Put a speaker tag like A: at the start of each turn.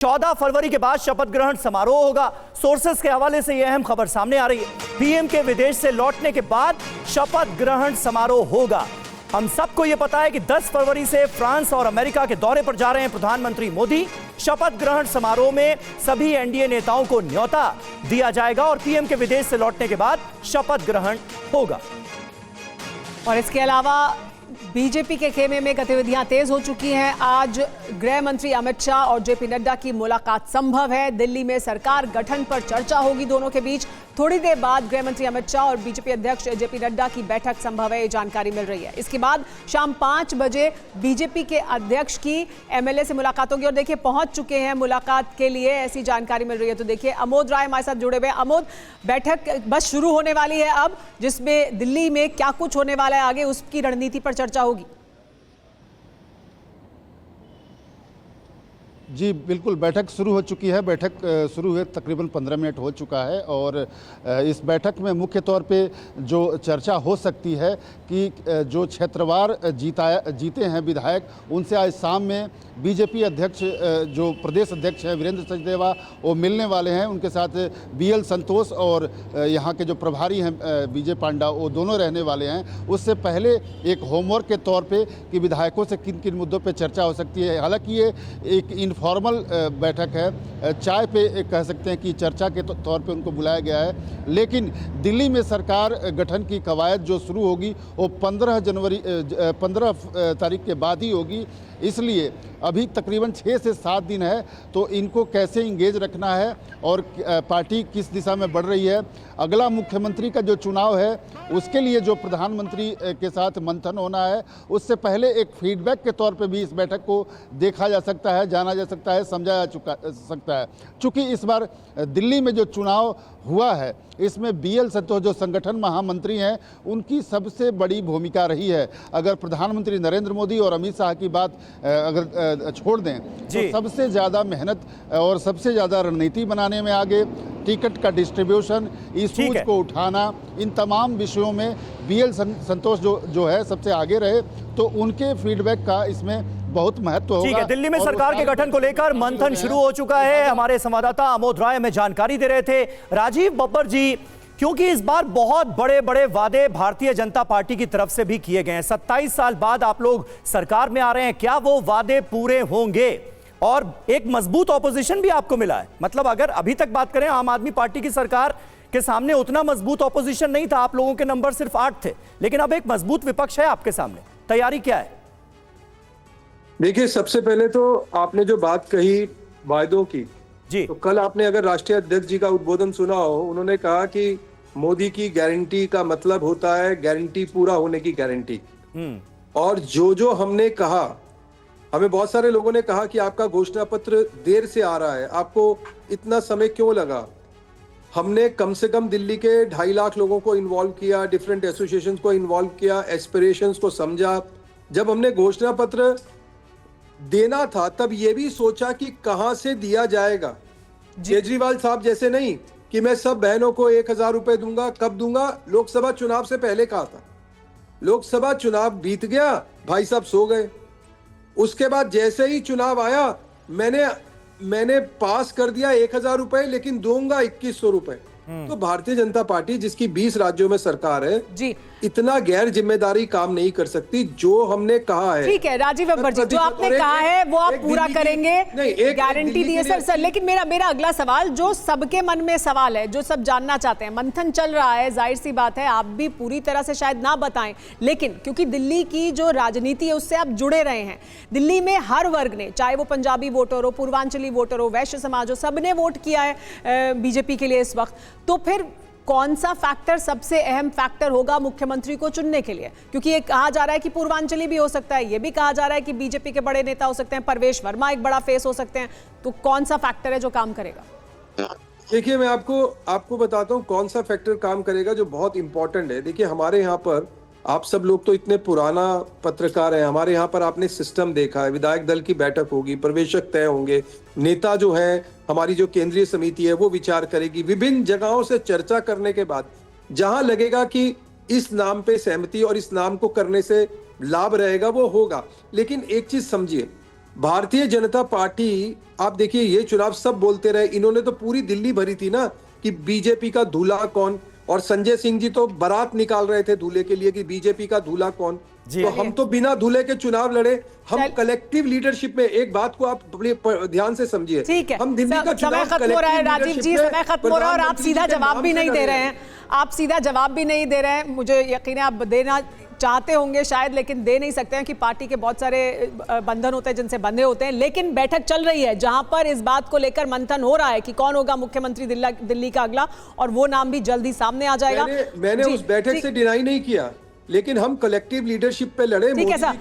A: 14 फरवरी के बाद शपथ ग्रहण समारोह होगा। सोर्सेस के हवाले से यह अहम खबर सामने आ रही है। पीएम के विदेश से लौटने के बाद शपथ ग्रहण समारोह होगा। हम सबको यह पता है कि 10 फरवरी से फ्रांस और अमेरिका के दौरे पर जा रहे हैं प्रधानमंत्री मोदी। शपथ ग्रहण समारोह में सभी एनडीए नेताओं को न्योता दिया जाएगा और पीएम के विदेश से लौटने के बाद शपथ ग्रहण होगा।
B: और इसके अलावा बीजेपी के खेमे में गतिविधियां तेज हो चुकी हैं। आज गृह मंत्री अमित शाह और जेपी नड्डा की मुलाकात संभव है। दिल्ली में सरकार गठन पर चर्चा होगी दोनों के बीच। थोड़ी देर बाद गृह मंत्री अमित शाह और बीजेपी अध्यक्ष जेपी नड्डा की बैठक संभव है, ये जानकारी मिल रही है। इसके बाद शाम 5 बजे बीजेपी के अध्यक्ष की एमएलए से मुलाकात होगी और देखिए पहुंच चुके हैं मुलाकात के लिए, ऐसी जानकारी मिल रही है। तो देखिए अमोद राय हमारे साथ जुड़े हुए हैं। अमोद, बैठक बस शुरू होने वाली है अब, जिसमें दिल्ली में क्या कुछ होने वाला है आगे उसकी रणनीति पर चर्चा होगी।
C: जी बिल्कुल, बैठक शुरू हो चुकी है। बैठक शुरू हुए तकरीबन 15 मिनट हो चुका है और इस बैठक में मुख्य तौर पे जो चर्चा हो सकती है कि जो क्षेत्रवार जीते हैं विधायक, उनसे आज शाम में बीजेपी अध्यक्ष जो प्रदेश अध्यक्ष हैं वीरेंद्र सचदेवा वो मिलने वाले हैं। उनके साथ बीएल संतोष और यहाँ के जो प्रभारी हैं विजय पांडा, वो दोनों रहने वाले हैं। उससे पहले एक होमवर्क के तौर पे कि विधायकों से किन किन मुद्दों पे चर्चा हो सकती है। हालांकि ये एक इनफॉर्मल बैठक है, चाय पे कह सकते हैं कि चर्चा के तौर पे उनको बुलाया गया है। लेकिन दिल्ली में सरकार गठन की कवायद जो शुरू होगी वो 15 तारीख के बाद ही होगी। इसलिए अभी तकरीबन 6 से 7 दिन है, तो इनको कैसे इंगेज रखना है और पार्टी किस दिशा में बढ़ रही है। अगला मुख्यमंत्री का जो चुनाव है उसके लिए जो प्रधानमंत्री के साथ मंथन होना है, उससे पहले एक फीडबैक के तौर पे भी इस बैठक को देखा जा सकता है, जाना जा सकता है, समझा जा सकता है। चूँकि इस बार दिल्ली में जो चुनाव हुआ है इसमें बीएल संतोष जो संगठन महामंत्री हैं उनकी सबसे बड़ी भूमिका रही है। अगर प्रधानमंत्री नरेंद्र मोदी और अमित शाह की बात अगर छोड़ दें तो सबसे ज़्यादा मेहनत और सबसे ज़्यादा रणनीति बनाने में आगे, टिकट का डिस्ट्रीब्यूशन, इशूज को उठाना, इन तमाम विषयों में बीएल संतोष जो है सबसे आगे रहे, तो उनके फीडबैक का इसमें बहुत महत्व होगा।
A: ठीक है, दिल्ली में सरकार के गठन को लेकर मंथन शुरू हो चुका है। हमारे संवाददाता अमोद राय हमें जानकारी दे रहे थे। राजीव बब्बर जी, क्योंकि इस बार बहुत बड़े बड़े वादे भारतीय जनता पार्टी की तरफ से भी किए गए हैं, 27 साल बाद आप लोग सरकार में आ रहे हैं, क्या वो वादे पूरे होंगे? और एक मजबूत ऑपोजिशन भी आपको मिला है। मतलब अगर अभी तक बात करें, आम आदमी पार्टी की सरकार के सामने उतना मजबूत ऑपोजिशन नहीं था, आप लोगों के नंबर सिर्फ 8 थे, लेकिन अब एक मजबूत विपक्ष है आपके सामने। तैयारी क्या है?
D: देखिए, सबसे पहले तो आपने जो बात कही वायदों की
A: जी, तो
D: कल आपने अगर राष्ट्रीय अध्यक्ष जी का उद्बोधन सुना हो, उन्होंने कहा कि मोदी की गारंटी का मतलब होता है गारंटी पूरा होने की गारंटी। और जो हमने कहा, हमें बहुत सारे लोगों ने कहा कि आपका घोषणा पत्र देर से आ रहा है, आपको इतना समय क्यों लगा। हमने कम से कम दिल्ली के 2.5 लाख लोगों को इन्वॉल्व किया, डिफरेंट एसोसिएशन को इन्वॉल्व किया, एस्पिरेशंस को समझा। जब हमने घोषणा पत्र देना था तब यह भी सोचा कि कहां से दिया जाएगा। केजरीवाल साहब जैसे नहीं कि मैं सब बहनों को 1000 रुपए दूंगा, कब दूंगा, लोकसभा चुनाव से पहले कहा था। लोकसभा चुनाव बीत गया, भाई साहब सो गए। उसके बाद जैसे ही चुनाव आया, मैंने पास कर दिया 1000 रुपए, लेकिन दूंगा 2100 रुपए। तो भारतीय जनता पार्टी जिसकी 20 राज्यों में सरकार है जी, इतना गैर जिम्मेदारी काम नहीं कर सकती। जो हमने कहा है,
B: ठीक है राजीव बब्बर जी, जो आपने कहा है वो आप पूरा करेंगे, गारंटी दी है सर। लेकिन मेरा अगला सवाल, जो सबके मन में सवाल है, जो सब जानना चाहते हैं, मंथन चल रहा है, जाहिर सी बात है आप भी पूरी तरह से शायद ना बताएं, लेकिन क्योंकि दिल्ली की जो राजनीति है उससे आप जुड़े रहे हैं, दिल्ली में हर वर्ग ने, चाहे वो पंजाबी वोटर हो, पूर्वांचली वोटर हो, वैश्य समाज हो, सबने वोट किया है बीजेपी के लिए इस वक्त। तो फिर कौन सा फैक्टर सबसे अहम फैक्टर होगा मुख्यमंत्री को चुनने के लिए? क्योंकि ये कहा जा रहा है कि पूर्वांचली भी हो सकता है, ये भी कहा जा रहा है कि बीजेपी के बड़े नेता हो सकते हैं, परवेश वर्मा एक बड़ा फेस हो सकते हैं। तो कौन सा फैक्टर है जो काम करेगा?
D: देखिए, मैं आपको बताता हूं कौन सा फैक्टर काम करेगा जो बहुत इंपॉर्टेंट है। देखिए, हमारे यहाँ पर, आप सब लोग तो इतने पुराना पत्रकार हैं, हमारे यहाँ पर आपने सिस्टम देखा है। विधायक दल की बैठक होगी, प्रवेशक तय होंगे, नेता जो है, हमारी जो केंद्रीय समिति है वो विचार करेगी। विभिन्न जगहों से चर्चा करने के बाद जहां लगेगा कि इस नाम पे सहमति और इस नाम को करने से लाभ रहेगा वो होगा। लेकिन एक चीज समझिए, भारतीय जनता पार्टी, आप देखिए ये चुनाव सब बोलते रहे, इन्होंने तो पूरी दिल्ली भरी थी ना कि बीजेपी का दूल्हा कौन, और संजय सिंह जी तो बारात निकाल रहे थे दूल्हे के लिए कि बीजेपी का दूल्हा कौन। तो हम तो बिना दूल्हे के चुनाव लड़े, हम कलेक्टिव लीडरशिप में, एक बात को आप ध्यान से समझिए,
B: ठीक है,
D: हम दिल्ली का
B: समय खत्म हो रहा है राजीव जी, समय खत्म हो रहा है और आप सीधा जवाब भी नहीं दे रहे हैं, आप सीधा जवाब भी नहीं दे रहे हैं। मुझे यकीन है आप देना चाहते होंगे शायद, लेकिन दे नहीं सकते हैं कि पार्टी के बहुत सारे बंधन होते हैं जिनसे बंधे होते हैं। लेकिन बैठक चल रही है जहां पर इस बात को लेकर मंथन हो रहा है कि कौन होगा मुख्यमंत्री दिल्ली का अगला, और वो नाम भी जल्दी सामने आ जाएगा।
D: मैंने उस बैठक से डिनाई नहीं किया, लेकिन हम कलेक्टिव लीडरशिप पे लड़े।
B: ठीक है सर।